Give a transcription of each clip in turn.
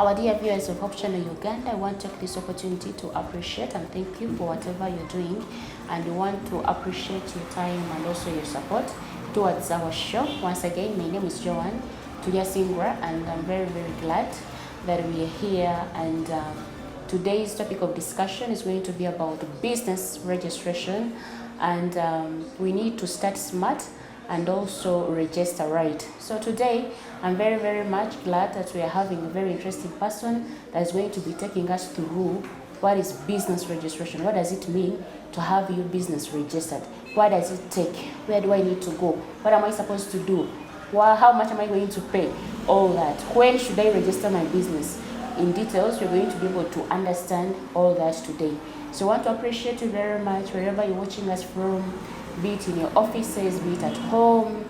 Our dear viewers of Hope Channel Uganda, I want to take this opportunity to appreciate and thank you for whatever you're doing, and we want to appreciate your time and also your support towards our show. Once again, my name is Joanne Tulia Singwa, and I'm very, very glad that we are here. And today's topic of discussion is going to be about business registration, and we need to start smart and also register right. So today, I'm very, very much glad that we are having a very interesting person that is going to be taking us through what is business registration. What does it mean to have your business registered? What does it take? Where do I need to go? What am I supposed to do? How much am I going to pay? All that. When should I register my business? In details, you're going to be able to understand all that today. So I want to appreciate you very much wherever you're watching us from, be it in your offices, be it at home,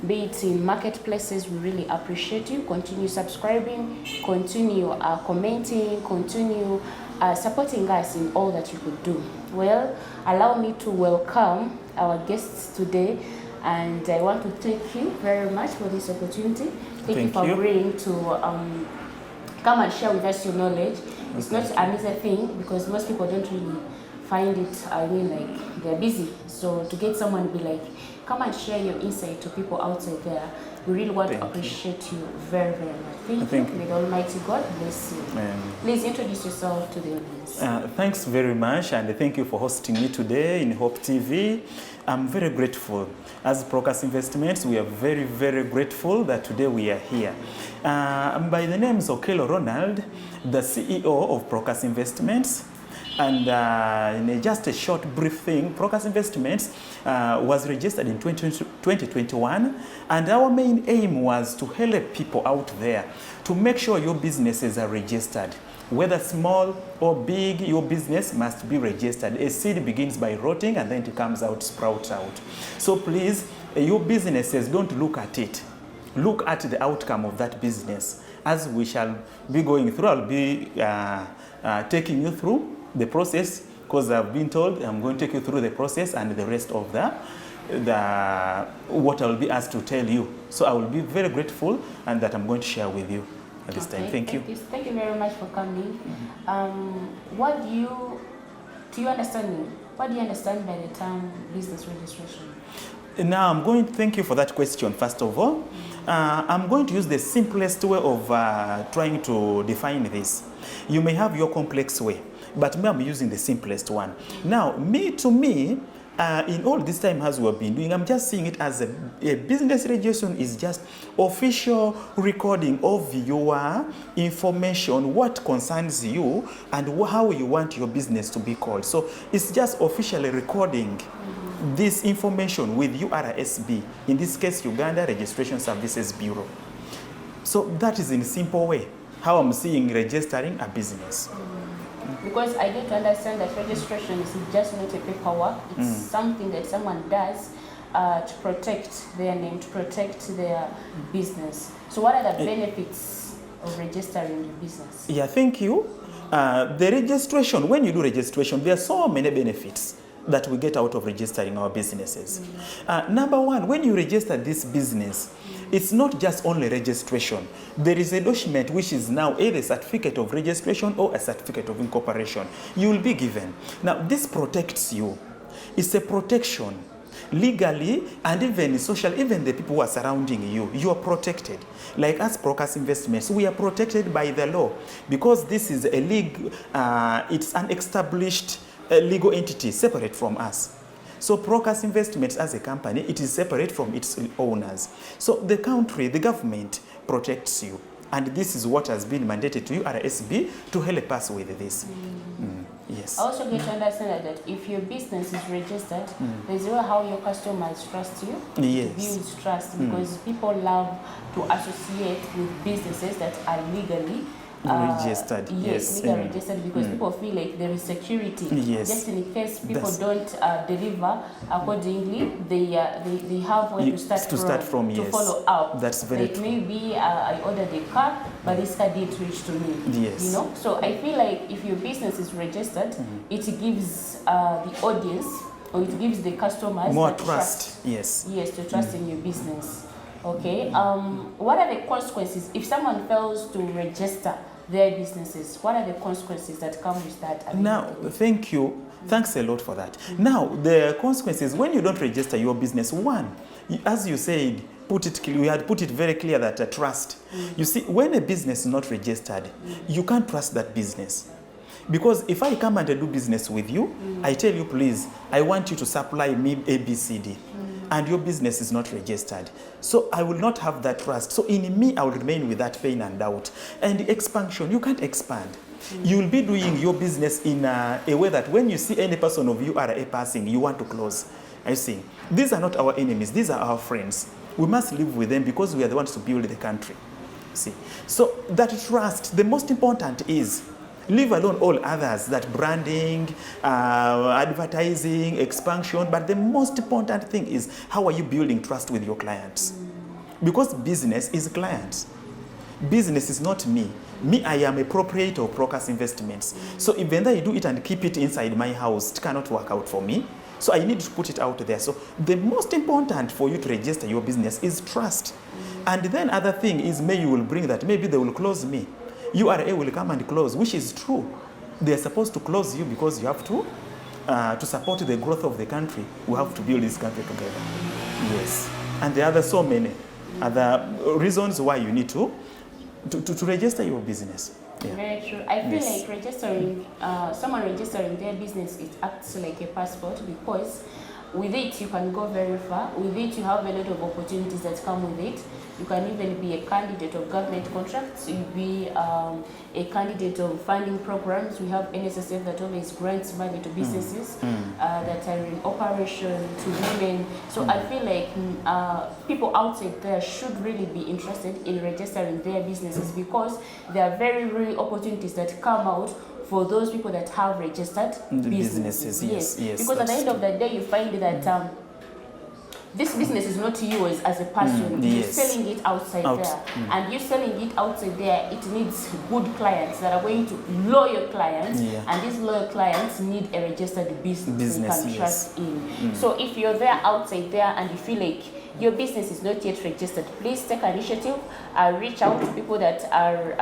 be it in marketplaces. We really appreciate you. Continue subscribing, continue commenting, continue supporting us in all that you could do. Well, allow me to welcome our guests today, and I want to thank you very much for this opportunity. Thank you for agreeing to come and share with us your knowledge. It's not an easy thing because most people don't really find it, like they're busy. So to get someone to be like, come and share your insight to people outside there, we really want to appreciate you very, very much. Thank you. May the Almighty God bless you. Please introduce yourself to the audience. Thanks very much, and thank you for hosting me today in Hope TV. I'm very grateful. As Procas Investments, we are very, very grateful that today we are here. By the name is Okello Ronald, the CEO of Procas Investments. And in just a short brief thing, Procas Investments was registered in 2021, and our main aim was to help people out there to make sure your businesses are registered. Whether small or big, your business must be registered. A seed begins by rotting and then it comes out, sprouts out. So please, your businesses, don't look at it. Look at the outcome of that business. As we shall be going through, I'll be taking you through the process, because I've been told I'm going to take you through the process and the rest of what I will be asked to tell you. So I will be very grateful, and that I'm going to share with you at this time. Thank you. Thank you very much for coming. What do you understand? What do you understand by the term business registration? Now, thank you for that question, first of all. I'm going to use the simplest way of trying to define this. You may have your complex way, but me, I'm using the simplest one. Now, to me, in all this time as we have been doing, I'm just seeing it as a business registration is just official recording of your information, what concerns you, and how you want your business to be called. So it's just officially recording this information with URSB, in this case, Uganda Registration Services Bureau. So that is in a simple way how I'm seeing registering a business. Because I get to understand that registration is just not a paperwork, it's something that someone does to protect their name, to protect their business. So what are the benefits of registering your business? Yeah, thank you. The registration, when you do registration, there are so many benefits that we get out of registering our businesses. Number one, when you register this business, it's not just only registration. There is a document which is now either a certificate of registration or a certificate of incorporation. You will be given. Now, this protects you. It's a protection. Legally and even social, even the people who are surrounding you, you are protected. Like us, Procas Investments, we are protected by the law because this is a league, it's an established legal entity separate from us. So Procas Investments as a company, it is separate from its owners. So the country, the government protects you. And this is what has been mandated to URSB to help us with this. Yes. I also get to understand that if your business is registered, there's a way how your customers trust you. Yes. It builds trust because people love to associate with businesses that are legally registered. Yes, legally registered because people feel like there is security. Yes. Just in case people don't deliver accordingly, they have where to start from to follow up. That's very true. Maybe I ordered a car, but this car didn't reach to me. Yes. You know, so I feel like if your business is registered, it gives the audience or it gives the customers more trust. Yes. Yes, to trust in your business. Okay. What are the consequences if someone fails to register their businesses? What are the consequences that come with that? Now, thank you. Thanks a lot for that. Now, the consequences, when you don't register your business, one, as you said, we had put it very clear that trust. You see, when a business is not registered, you can't trust that business. Because if I come and do business with you, I tell you, please, I want you to supply me ABCD, and your business is not registered. So I will not have that trust. So in me, I will remain with that pain and doubt. And the expansion, you can't expand. You will be doing your business in a way that when you see any person of you are a passing, you want to close. I see. These are not our enemies. These are our friends. We must live with them because we are the ones to build the country. See. So that trust, the most important is, leave alone all others, that branding, advertising, expansion, but the most important thing is, how are you building trust with your clients? Because business is clients. Business is not me. Me, I am a proprietor of Procas Investments. So even though I do it and keep it inside my house, it cannot work out for me. So I need to put it out there. So the most important for you to register your business is trust. And then other thing is, maybe you will bring that, maybe they will close me. URA will come and close, which is true. They are supposed to close you because you have to support the growth of the country. We have to build this country together. Yes. And there are so many other reasons why you need to register your business. Yeah. Very true. I feel like registering, someone registering their business, it acts like a passport, because with it you can go very far. With it you have a lot of opportunities that come with it. You can even be a candidate of government contracts. You'll be a candidate of funding programs. We have NSSF that always grants money to businesses that are in operation, to women. So I feel like people outside there should really be interested in registering their businesses, because there are very real opportunities that come out for those people that have registered businesses. Yes. Because at the end of the day, you find that this business is not yours as a person. You're selling it outside there. And you selling it outside there, it needs good clients that are going to loyal clients. And these loyal clients need a registered business they can trust in. So if you're there outside there and you feel like your business is not yet registered, please take initiative, reach out to people that are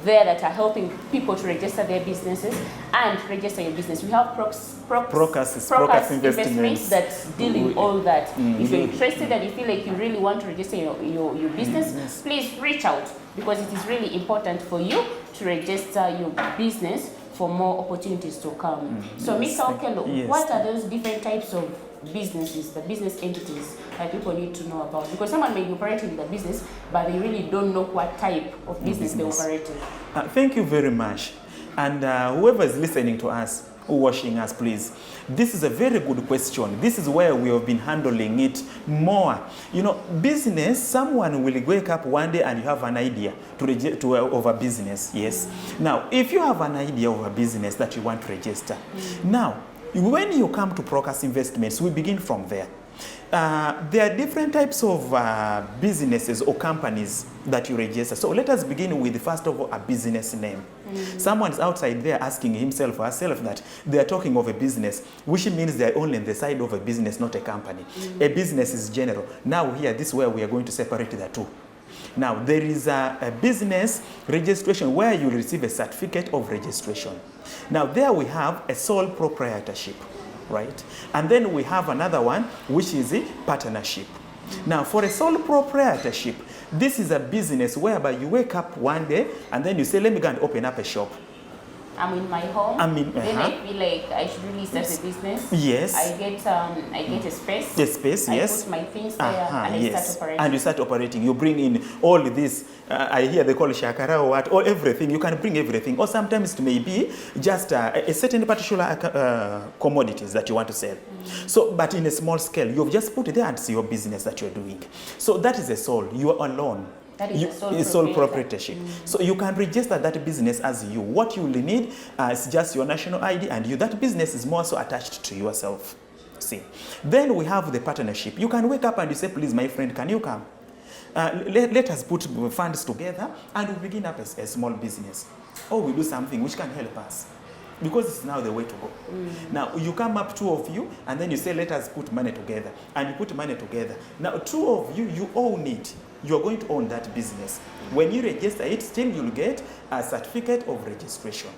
there, that are helping people to register their businesses and register your business. We have Procas Investments that's dealing all that. If you're interested and you feel like you really want to register your business, please reach out, because it is really important for you to register your business for more opportunities to come. So Mr. Okello, what are those different types of businesses, the business entities that people need to know about? Because someone may be operating the business, but they really don't know what type of business they operate in. Thank you very much. And whoever is listening to us, or watching us, please, this is a very good question. This is where we have been handling it more. You know, business, someone will wake up one day and you have an idea of a business. Yes. Now, if you have an idea of a business that you want to register, now, when you come to Procas Investments, we begin from there. There are different types of businesses or companies that you register. So let us begin with, first of all, a business name. Someone's outside there asking himself or herself that they are talking of a business, which means they are only on the side of a business, not a company. A business is general. Now here, this is where we are going to separate the two. Now, there is a business registration where you receive a certificate of registration. Now, there we have a sole proprietorship, right? And then we have another one, which is a partnership. Now, for a sole proprietorship, this is a business whereby you wake up one day and then you say, let me go and open up a shop. I'm in my home. Then I feel like I should really start a business. Yes. I get a space. A space, yes. I put my things there and I start operating. And you start operating. You bring in all this. I hear they call it shakara or what, or everything. You can bring everything. Or sometimes it may be just a certain particular commodities that you want to sell. So, but in a small scale, you've just put it there and see your business that you're doing. So that is a sole. You are alone. That is sole proprietorship. So you can register that business as you. What you will need is just your national ID and you. That business is more so attached to yourself. See. Then we have the partnership. You can wake up and you say, please, my friend, can you come? Let us put funds together and we begin up a small business. Or we do something which can help us. because it's now the way to go. Now, you come up, two of you, and then you say, let us put money together. And you put money together. Now, two of you, you own it. You're going to own that business. When you register it, still you'll get a certificate of registration.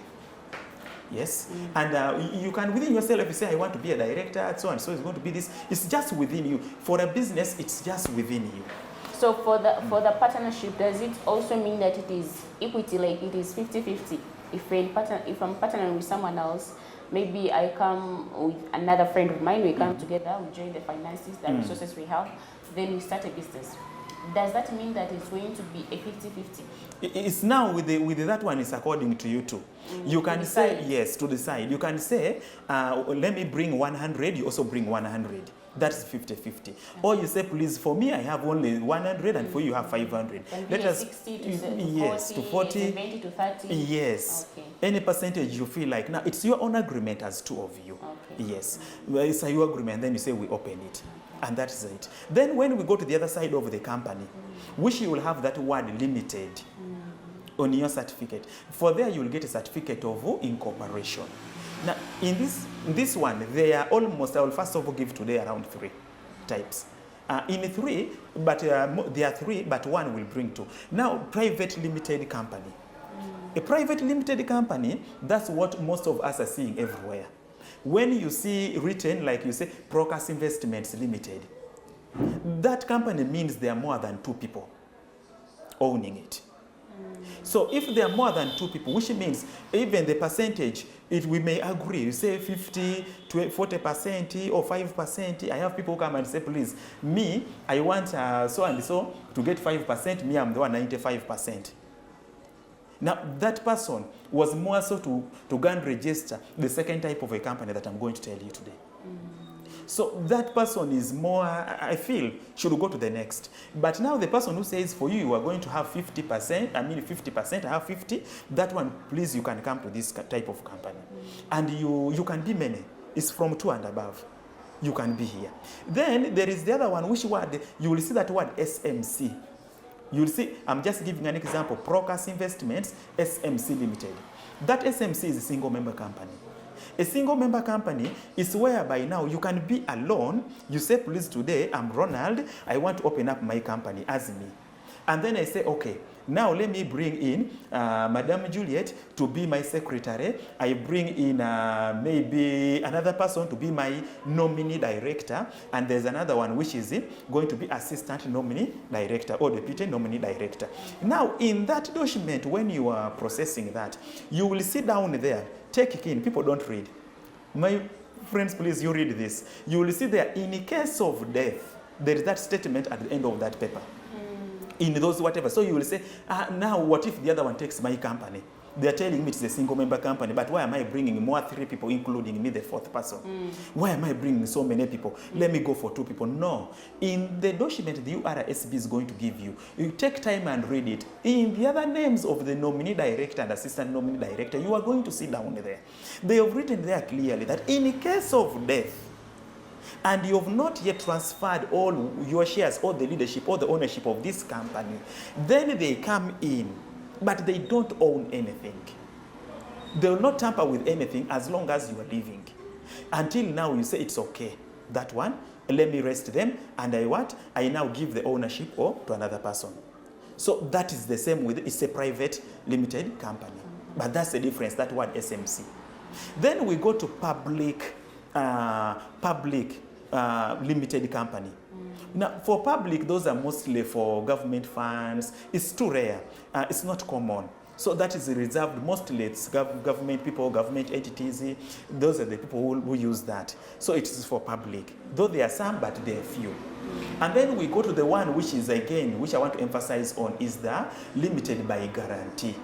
Yes, and you can within yourself, if you say, I want to be a director, so and so it's going to be this, it's just within you. For a business, it's just within you. So for the partnership, does it also mean that it is equity, like it is 50-50? If I'm partnering with someone else, maybe I come with another friend of mine, we come together, we join the finances, the resources we have, then we start a business. Does that mean that it's going to be a 50-50? It's now with that one is according to you too. You can say, yes, to decide. You can say, let me bring 100, you also bring 100. That's 50-50. Or you say, please, for me, I have only 100, and for you, you have 500. Let us 60 to 40, 70 to 30. Yes. Okay. Any percentage you feel like. Now, it's your own agreement as two of you. Okay. Yes. Well, it's your agreement, then you say we open it. And that's it. Then when we go to the other side of the company, which you will have that word limited on your certificate. For there, you will get a certificate of incorporation. Now, in this one, they are almost, I will first of all give today around 3 types. In 3, but there are 3, but one will bring 2. Now, private limited company. A private limited company, that's what most of us are seeing everywhere. When you see written, like you say, Procas Investments Limited, that company means there are more than 2 people owning it. So if there are more than 2 people, which means even the percentage, we may agree. You say 50 to 40% or 5%. I have people come and say, please, me, I want so and so to get 5%. Me, I'm the one 95%. Now, that person was more so to go and register the second type of a company that I'm going to tell you today. So that person is more, I feel, should go to the next. But now the person who says for you are going to have 50%, I mean 50%, I have 50, that one, please, you can come to this type of company. And you can be many. It's from 2 and above. You can be here. Then there is the other one, which word, you will see that word SMC. You'll see, I'm just giving an example, Procas Investments, SMC Limited. That SMC is a single member company. A single member company is whereby now you can be alone. You say, please, today I'm Ronald, I want to open up my company as me. And then I say, okay, now let me bring in Madame Juliet to be my secretary. I bring in maybe another person to be my nominee director. And there's another one which is going to be assistant nominee director or deputy nominee director. Now, in that document, when you are processing that, you will sit down there, take it in. People don't read. My friends, please, you read this. You will see there, in case of death, there is that statement at the end of that paper. In those whatever. So you will say, now what if the other one takes my company? They're telling me it's a single member company, but why am I bringing more 3 people, including me, the 4th person? Why am I bringing so many people? Let me go for 2 people. No. In the document the URSB is going to give you, you take time and read it. In the other names of the nominee director and assistant nominee director, you are going to sit down there. They have written there clearly that in case of death, and you have not yet transferred all your shares, or the leadership, or the ownership of this company, then they come in, but they don't own anything. They will not tamper with anything as long as you are living. Until now, you say it's okay. That one, let me rest them, and I now give the ownership to another person. So that is the same with, it's a private limited company. But that's the difference, that word SMC. Then we go to public limited company. Now, for public, those are mostly for government funds. It's too rare. It's not common. So that is reserved mostly. It's government people, government entities. Those are the people who use that. So it is for public. Though there are some, but there are few. And then we go to the one which is, again, which I want to emphasize on, is the limited by guarantee.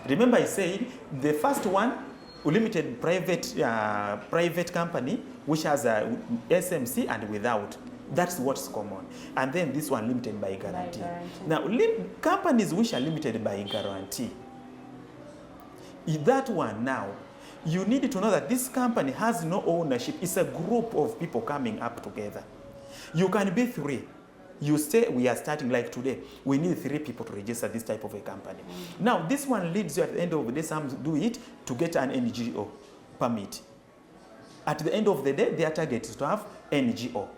Remember I said the first one, limited private company, which has a SMC and without. That's what's common. And then this one, limited by guarantee. Now, companies which are limited by guarantee, that one now, you need to know that this company has no ownership. It's a group of people coming up together. You can be 3. You say we are starting like today. We need 3 people to register this type of a company. Now, this one leads you at the end of the day, some do it to get an NGO permit. At the end of the day, their target is to have NGO.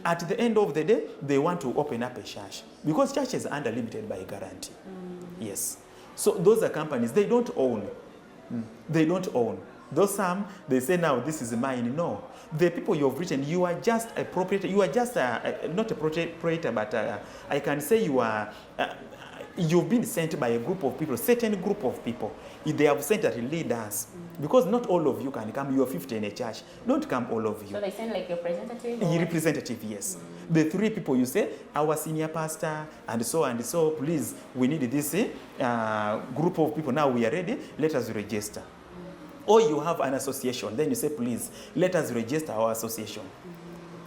At the end of the day, they want to open up a church because churches are limited by guarantee. Yes. So those are companies, they don't own. They don't own. Those some, they say now this is mine. No. The people you have written, you are just a proprietor. You are just not a proprietor, but I can say you are, you've been sent by a group of people, certain group of people. They have sent that leaders. Because not all of you can come. You are 50 in a church. Don't come all of you. So they send like a representative? A representative, yes. The 3 people you say, our senior pastor, and so, please, we need this group of people. Now we are ready. Let us register. Or you have an association. Then you say, please, let us register our association.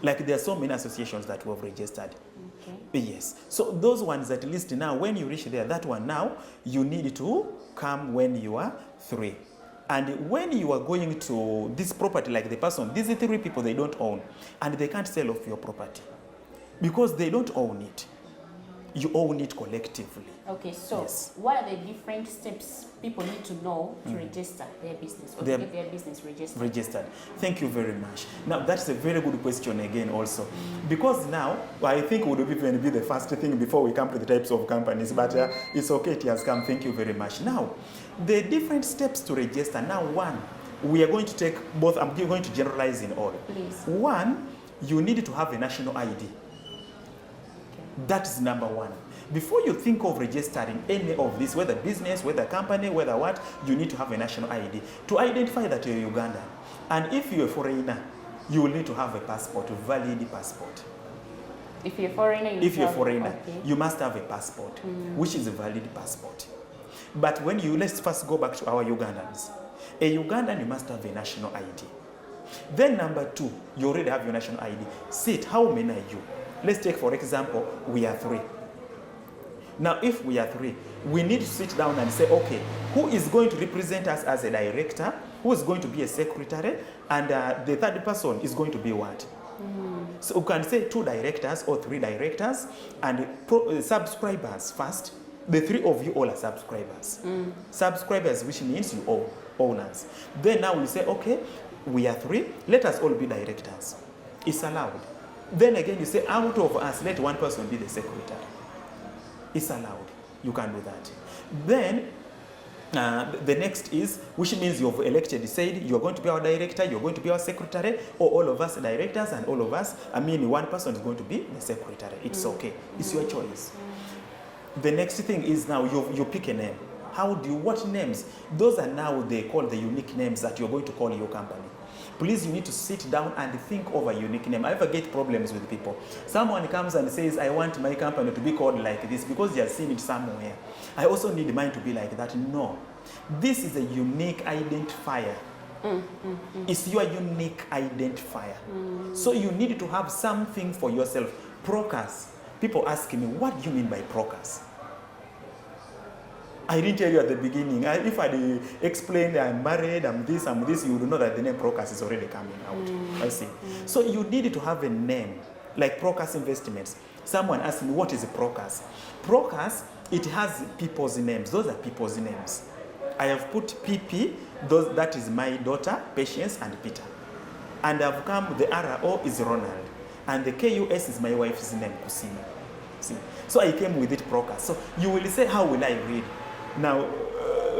Like there are so many associations that we have registered. Okay. Yes. So those ones at least now, when you reach there, that one now, you need to come when you are 3. And when you are going to this property, like the person, these 3 people, they don't own. And they can't sell off your property. Because they don't own it. You own it collectively. Okay, so yes. What are the different steps people need to know to register their business or to get their business registered? Registered. Thank you very much. Now, that's a very good question again also. Because now, I think it would be the first thing before we come to the types of companies, but it's okay, it has come. Thank you very much. Now, the different steps to register. Now, one, we are going to take both, I'm going to generalize in all. Please. One, you need to have a national ID. That is number 1. Before you think of registering any of this, whether business, whether company, whether what, you need to have a national ID to identify that you're Ugandan. And if you're a foreigner, you will need to have a passport, a valid passport. If you're a foreigner, you must have a passport, which is a valid passport. But when you, let's first go back to our Ugandans. A Ugandan, you must have a national ID. Then number 2, you already have your national ID. Sit, how many are you? Let's take, for example, we are 3. Now, if we are 3, we need to sit down and say, okay, who is going to represent us as a director, who is going to be a secretary, and the 3rd person is going to be what? So we can say 2 directors or 3 directors, and subscribers first. The 3 of you all are subscribers. Subscribers, which means you all owners. Then now we say, okay, we are 3, let us all be directors. It's allowed. Then again, you say, out of us, let 1 person be the secretary. It's allowed. You can do that. Then, the next is, which means you've elected, said, you're going to be our director, you're going to be our secretary, or all of us directors, and all of us, 1 person is going to be the secretary. It's okay. It's your choice. The next thing is now, you pick a name. What names? Those are now, they call the unique names that you're going to call your company. Please, you need to sit down and think of a unique name. I ever get problems with people. Someone comes and says, I want my company to be called like this because they have seen it somewhere. I also need mine to be like that. No. This is a unique identifier. It's your unique identifier. So you need to have something for yourself. Procas. People ask me, what do you mean by Procas? I didn't tell you at the beginning. If I explained I'm married, I'm this, you would know that the name Procas is already coming out. I see. So you need to have a name, like Procas Investments. Someone asked me, what is a Procas? Procas, it has people's names. Those are people's names. I have put PP, that is my daughter, Patience, and Peter. And I've come, the RO is Ronald. And the KUS is my wife's name, Kusini. See? So I came with it Procas. So you will say, how will I read? Now,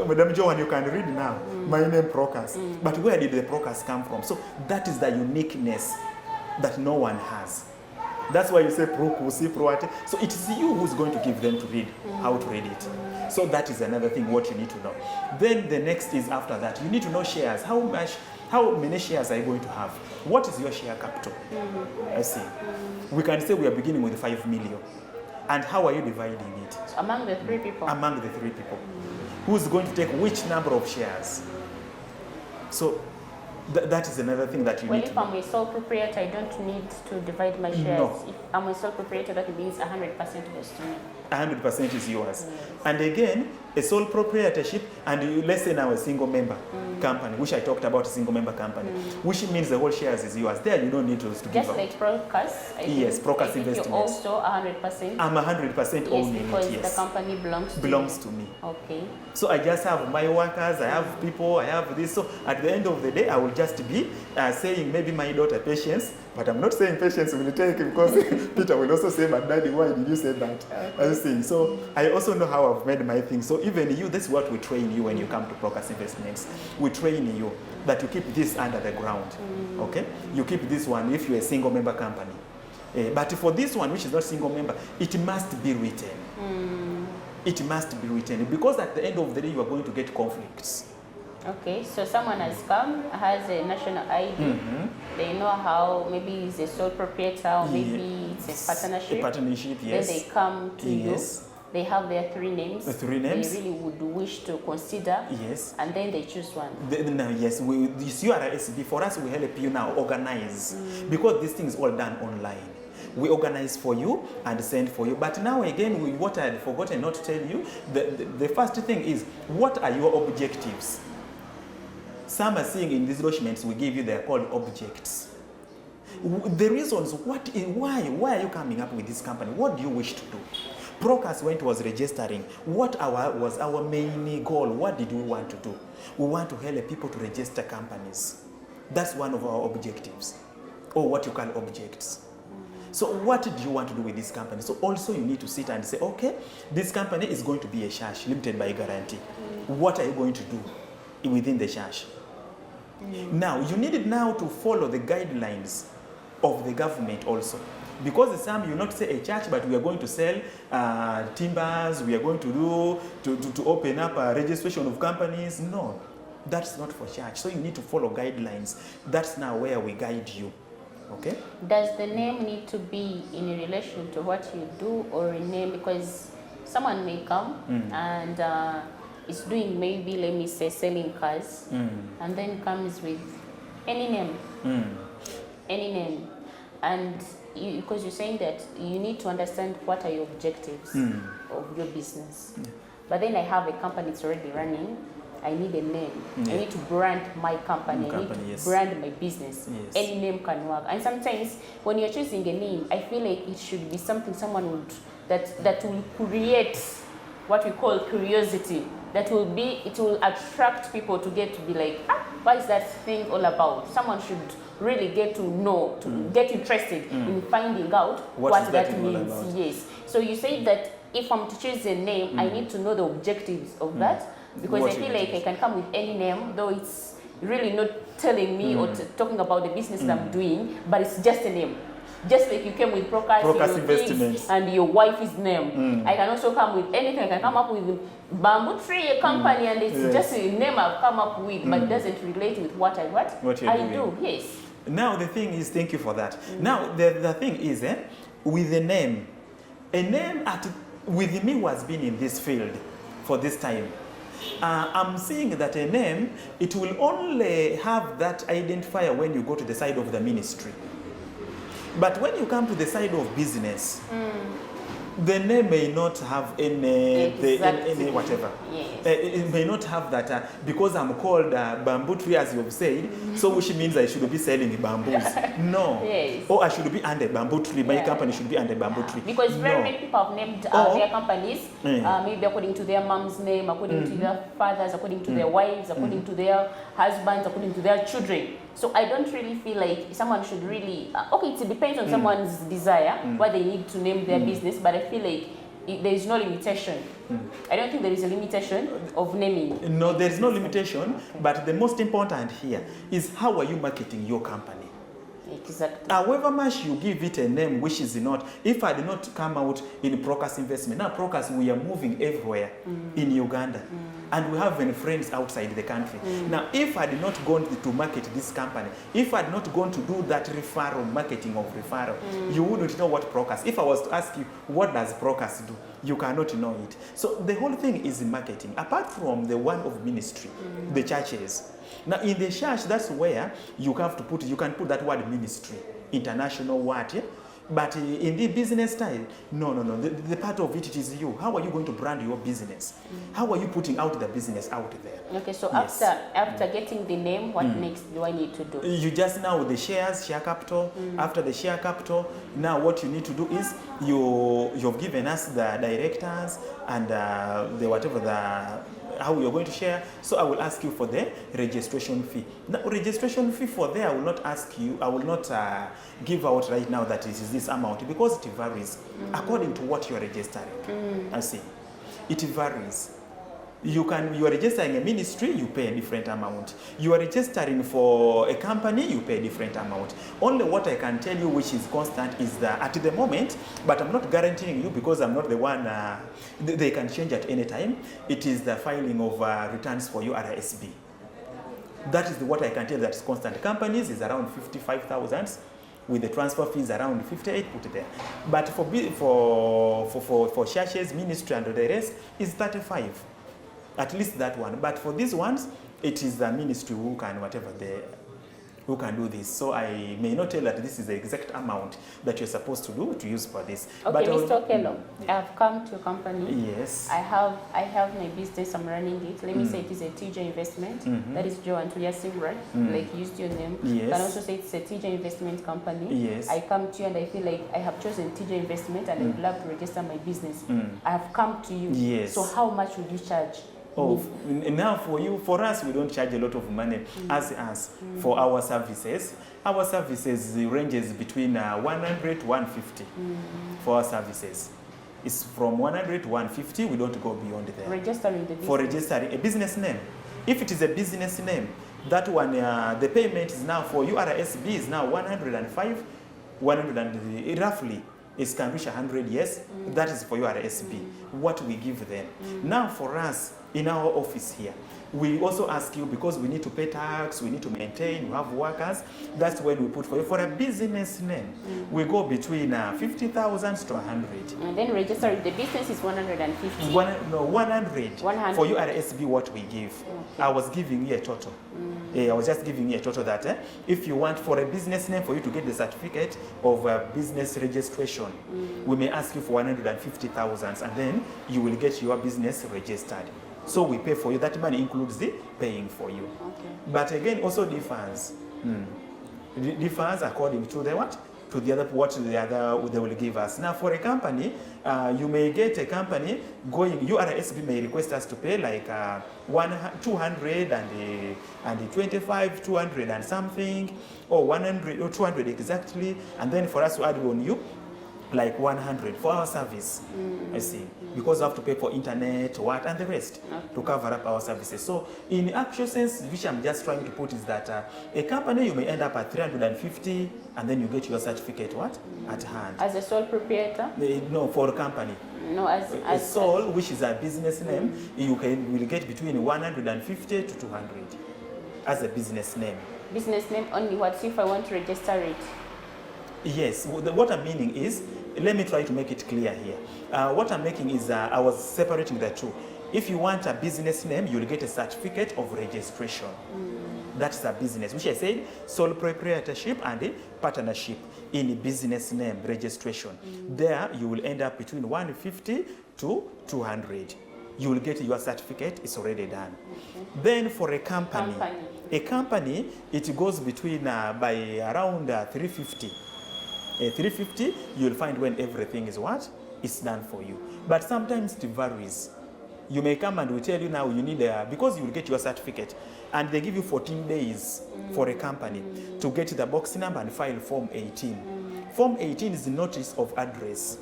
Madam Joan, you can read now, my name Procas. But where did the Procas come from? So that is the uniqueness that no one has. That's why you say Prokusi, Proate. So it is you who's going to give them to read, how to read it. So that is another thing, what you need to know. Then the next is after that, you need to know shares. How many shares are you going to have? What is your share capital? I see. We can say we are beginning with 5 million. And how are you dividing it? So among the 3 people? Among the 3 people. Who's going to take which number of shares? So that is another thing that you need to know. Well, if I'm a sole proprietor, I don't need to divide my shares. No. If I'm a sole proprietor, that means 100% goes to me. 100% is yours. Yes. And again, a sole proprietorship, and let's say now a single member company, which I talked about, a single member company, which means the whole shares is yours. There you don't need to give Just up. like Procas. Yes, Procas Investments. You're Investments. also 100%. I'm 100% Yes, owning because it, yes. the company Belongs to me. Okay. So I just have my workers, I have people, I have this. So at the end of the day, I will just be saying maybe my daughter Patience, but I'm not saying Patience will take it because Peter will also say, but Daddy, why did you say that? Okay. So I also know how I've made my thing. So even you, this is what we train you when you come to Procas Investments. We train you that you keep this under the ground. Okay? You keep this one if you're a single member company. But for this one, which is not single member, it must be written. It must be written because at the end of the day, you are going to get conflicts. Okay, so someone has come, has a national ID. They know how, maybe it's a sole proprietor, or maybe it's a partnership. A partnership, yes. Then they come to you. They have their 3 names. The 3 names. They really would wish to consider. Yes. And then they choose one. No, yes. This URSB, for us, we help you now organize because this thing is all done online. We organize for you and send for you. But now again, what I had forgotten not to tell you, the first thing is, what are your objectives? Some are seeing in these documents we give you, they are called objects. The reasons, why are you coming up with this company? What do you wish to do? Procas, when it was registering, what was our main goal? What did we want to do? We want to help people to register companies. That's one of our objectives, or what you call objects. So what do you want to do with this company? So also you need to sit and say, okay, this company is going to be a SHASH, limited by guarantee. What are you going to do within the SHASH? Now, you need now to follow the guidelines of the government also. Because some, you not say a church, but we are going to sell timbers, we are going to do, to open up a registration of companies. No, that's not for church. So you need to follow guidelines. That's now where we guide you. Okay? Does the name need to be in relation to what you do, or a name, because someone may come and is doing, maybe, let me say, selling cars, and then comes with any name, any name, and because you're saying that you need to understand what are your objectives of your business. But then I have a company that's already running. I need a name. I need to brand my company. I need to brand my business. Any name can work. And sometimes when you're choosing a name, I feel like it should be something someone would that will create what we call curiosity. It will attract people to get to be like, what is that thing all about? Someone should really get to know, to get interested in finding out what that means. Yes. So you say that if I'm to choose a name, I need to know the objectives of that. Because I feel like I can come with any name, though it's really not telling me or talking about the business that I'm doing, but it's just a name. Just like you came with Procas Investments and your wife's name. I can also come with anything. I can come up with Bamboo Tree company, and it's just a name I've come up with, but it doesn't relate with what I do. Yes. Now the thing is, thank you for that. Now the thing is, with the name, a name with me who has been in this field for this time, I'm seeing that a name, it will only have that identifier when you go to the side of the ministry. But when you come to the side of business, the name may not have any whatever. Yes. It may not have that because I'm called Bamboo Tree, as you've said, so which means I should be selling bamboos. No. Yes. Or I should be under Bamboo Tree. My company should be under Bamboo Tree. Because very many people have named their companies, maybe according to their mom's name, according to their fathers, according to their wives, according to their husbands, according to their children. So I don't really feel like someone should really, it depends on someone's desire, what they need to name their business, but I feel like there is no limitation. I don't think there is a limitation of naming. No, there is no limitation, but the most important here is how are you marketing your company? Exactly. However much you give it a name which is not, if I did not come out in Procas Investment, now Procas, we are moving everywhere in Uganda. And we have many friends outside the country. Now, if I did not gone to market this company, if I had not gone to do that marketing of referral, you wouldn't know what Procas. If I was to ask you, what does Procas do? You cannot know it. So the whole thing is marketing. Apart from the one of ministry, the churches. Now, in the church, that's where you have to you can put that word ministry, international word. But in the business style, no. The part of it is you. How are you going to brand your business? How are you putting out the business out there? Okay, so Yes. after getting the name, what next do I need to do? You just now the shares, share capital. After the share capital, now what you need to do is you've given us the directors and the whatever how you're going to share. So I will ask you for the registration fee. Now, registration fee for there, I will not ask you. I will not give out right now that it is this amount because it varies according to what you are registering. I see, it varies. You are registering a ministry, you pay a different amount. You are registering for a company, you pay a different amount. Only what I can tell you which is constant is that at the moment, but I'm not guaranteeing you because I'm not the one, they can change at any time. It is the filing of returns for URSB. That is what I can tell that's constant. Companies is around 55,000 with the transfer fees around 58 put there. But for churches, ministry and the rest is 35. At least that one. But for these ones, it is the ministry who can do this. So I may not tell that this is the exact amount that you're supposed to do to use for this. Okay, but Mr. Okello, I have come to your company. Yes. I have my business, I'm running it. Let me say it is a TJ investment. That is Joe Antulia Simran, like used your name. Yes. You can also say it's a TJ investment company. Yes. I come to you and I feel like I have chosen TJ investment and I would love to register my business. I have come to you. Yes. So how much would you charge? Oh, now for us, we don't charge a lot of money as us for our services. Our services ranges between 100 to 150 for our services. It's from 100 to 150. We don't go beyond there. Registering the business. For registering a business name. If it is a business name, that one, the payment is now for URSB is now 105, 100 and roughly. It can reach 100, yes. That is for URSB, what we give them. Now for us, in our office here, we also ask you because we need to pay tax, we need to maintain, we have workers. That's when we put for you. For a business name, we go between 50,000 to 100. And then registering the business is 150. 100. For URSB, what we give. Okay. I was giving you a total. I was just giving you a total that if you want for a business name for you to get the certificate of business registration, we may ask you for 150,000 and then you will get your business registered. So we pay for you. That money includes the paying for you. Okay. But again, also differs. Differs according to the what? To the other, what the other they will give us. Now for a company, you may get a company going, URSB may request us to pay like 225, 200 and something, or 100 or 200 exactly, and then for us to add on you like 100 for our service. I see. Because we have to pay for internet, what, and the rest to cover up our services. So in actual sense, which I'm just trying to put is that a company, you may end up at 350 and then you get your certificate, what? At hand. As a sole proprietor? No, for a company. No, as a sole, which is a business name, you will get between 150 to 200 as a business name. Business name only, what if I want to register it? Yes, what I'm meaning is, let me try to make it clear here. What I'm making is, I was separating the two. If you want a business name, you'll get a certificate of registration. That's a business, which I said, sole proprietorship and partnership in business name registration. There, you will end up between 150 to 200. You will get your certificate, it's already done. Okay. Then for a company, it goes between, by around 350. 350, you'll find when everything is what? It's done for you. But sometimes it varies. You may come and we tell you now you need because you will get your certificate and they give you 14 days for a company to get the box number and file Form 18. Form 18 is the notice of address.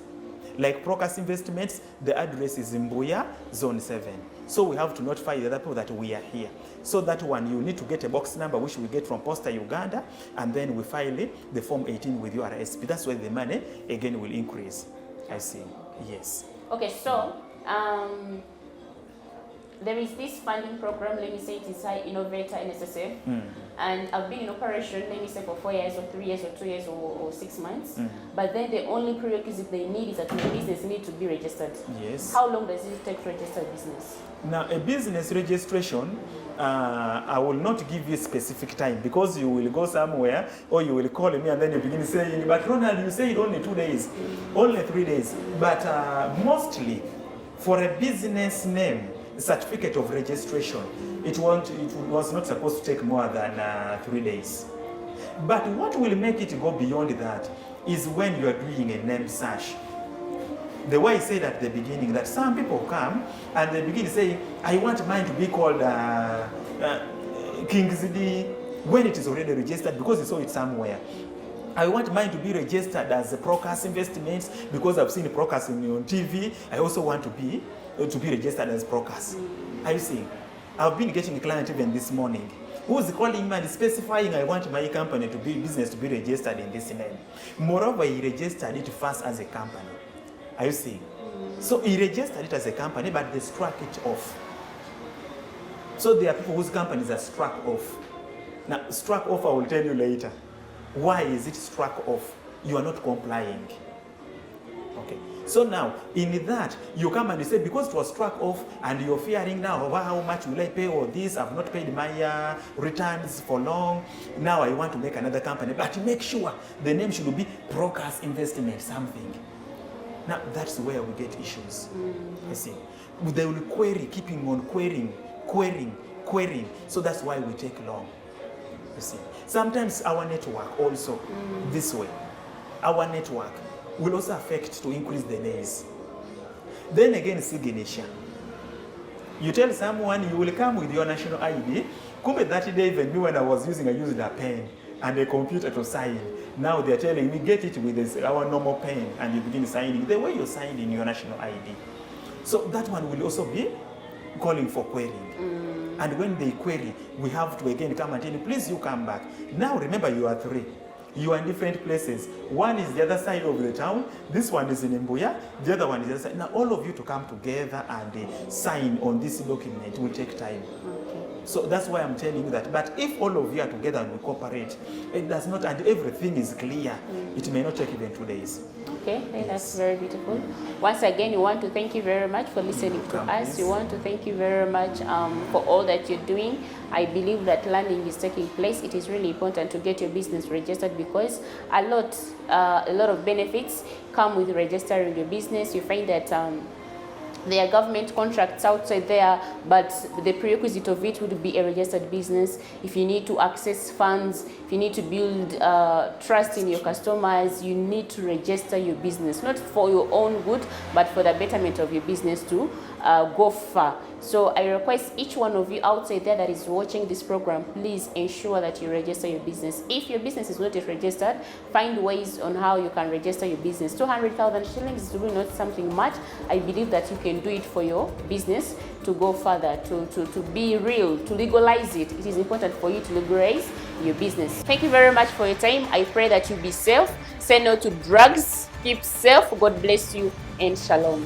Like Procas Investments, the address is in Mbuya, Zone 7. So we have to notify the other people that we are here. So that one, you need to get a box number, which we get from Posta Uganda, and then we file the Form 18 with your RSP. That's where the money, again, will increase. I see. Yes. Okay, so, there is this funding program, let me say it is Innovator NSSF, and I've been in operation, let me say for 4 years or 3 years or 2 years or 6 months, but then the only prerequisite they need is that the business need to be registered. Yes. How long does it take to register a business? Now, a business registration, I will not give you a specific time because you will go somewhere or you will call me and then you begin saying, but Ronald, you said only 2 days, only 3 days. But mostly for a business name, certificate of registration, it was not supposed to take more than 3 days. But what will make it go beyond that is when you are doing a name search. The way I said at the beginning that some people come and they begin saying, I want mine to be called Kingsley when it is already registered because you saw it somewhere. I want mine to be registered as a Procas Investments because I've seen Procas on TV. I also want to be registered as Procas. Are you seeing? I've been getting a client even this morning who's calling me and specifying I want my company to be business to be registered in this name. Moreover, he registered it first as a company. Are you seeing? So he registered it as a company, but they struck it off. So there are people whose companies are struck off. Now, struck off, I will tell you later. Why is it struck off? You are not complying. Okay. So now, in that, you come and you say, because it was struck off, and you're fearing now, over how much will I pay all this? I've not paid my returns for long. Now I want to make another company. But make sure the name should be Procas Investment something. Now, that's where we get issues. You see, they will query, keeping on querying. So that's why we take long. You see, sometimes our network also this way. Our network will also affect to increase the days. Then again, signature. You tell someone you will come with your national ID. Kumbe that day, even me when I used a pen and a computer to sign. Now they're telling me, get it with our normal pen, and you begin signing the way you're signing your national ID. So that one will also be calling for querying. And when they query, we have to again come and tell you, please you come back. Now remember, you are 3. You are in different places. One is the other side of the town. This one is in Mbuya. The other one is the other side. Now all of you to come together and sign on this document will take time. So that's why I'm telling you that. But if all of you are together and we cooperate, it does not, and everything is clear, it may not take even 2 days. Okay, that's very beautiful. Once again, we want to thank you very much for listening to us. We want to thank you very much for all that you're doing. I believe that learning is taking place. It is really important to get your business registered because a lot of benefits come with registering your business. You find that there are government contracts outside there, but the prerequisite of it would be a registered business. If you need to access funds, if you need to build trust in your customers, you need to register your business, not for your own good, but for the betterment of your business to go far. So I request each one of you outside there that is watching this program, please ensure that you register your business. If your business is not yet registered, find ways on how you can register your business. 200,000 shillings is really not something much. I believe that you can do it for your business to go further, to be real, to legalize it. It is important for you to legalize your business. Thank you very much for your time. I pray that you be safe. Say no to drugs. Keep safe. God bless you and shalom.